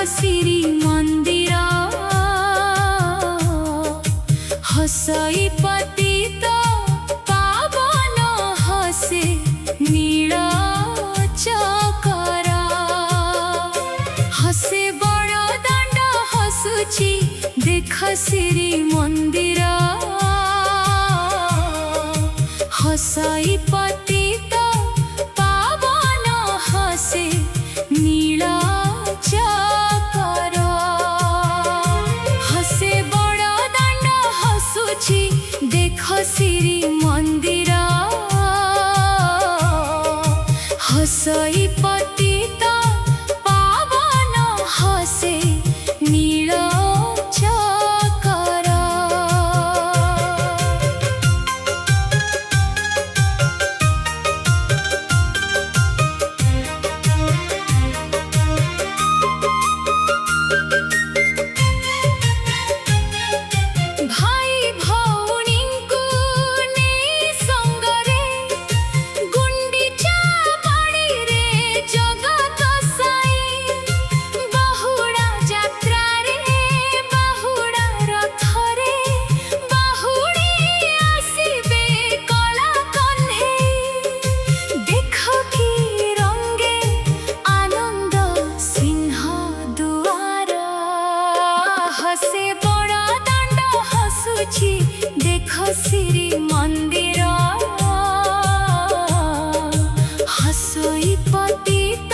श्री मंदिर हसई पतित पावन हसे नील चकर हसे बड़ दांड हसुची देख श्री मंदिर हसई पतित पावन हसे नील चकर हसे बड़ दांड हसुची देख श्री मंदिर हसई पतित पावन हसे नील चकर भाई भौणी को ने संगरे गुंडीचा बाड़ी रे जगत साई बहुड़ा यात्रा रे बहुड़ा रथ रे बहुड़ी आसीबे कला कन्हे देख की रंगे आनंद सिंह दुआर हसे बड़ दांड हसुची देख श्री मंदिर हसई पतित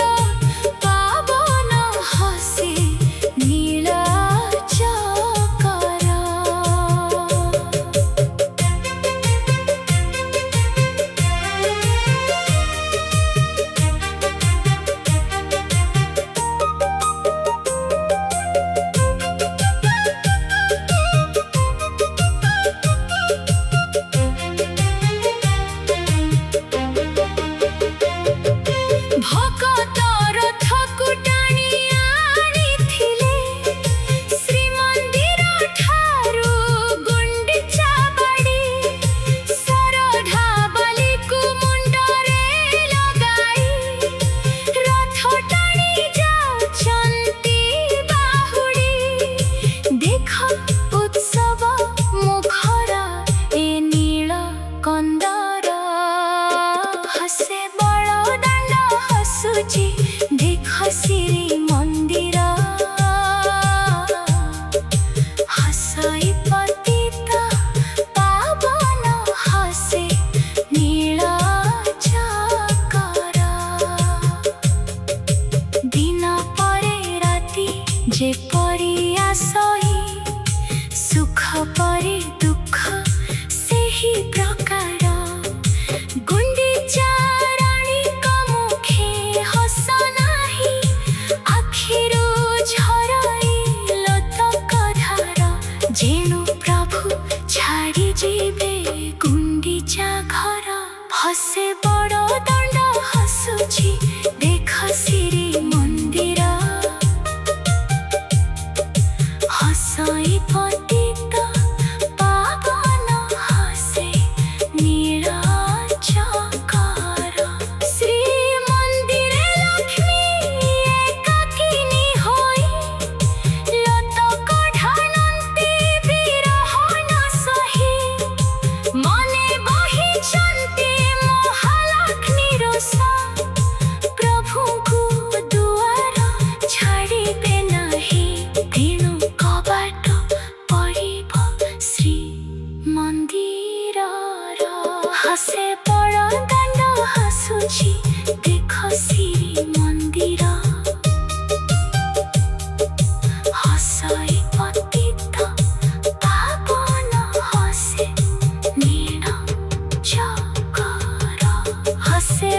पावन हसे नील चकर भगत रथ टाणी आनिथिले श्रीमंदिर ठारू गुंडीचा बाड़ी सरधा बाली को मुंडरे लगाई रथ टाणी जाउछंती बाहुड़ी देख उत्सव मुखरा ए नील कंदर हसे बड़ दांड हसुची देख श्री मंदिर हसई पतित पावन हसे नील चकर दिन परे राति जेपरि आसही सुख परे दुख सेही प्रकार गुंडीचा रानी का मुखे हस नाही आखिरू झराई लतक धार जेणु प्रभु छाड़ी जीवे गुंडीचा घर हसे बड़ दांड हसुची देख श्री मंदिर हसई पतित पावन हसे नील चकर श्री मंदिर लक्ष्मी एकाकिनी होई लतक ढालन्ती विरह न सही मने बहिचन्ती महालक्ष्मी हसे बड़ दाण्ड हसुची देख श्रीमंदिर हसई पतित पावन हसे नीण चकर हसे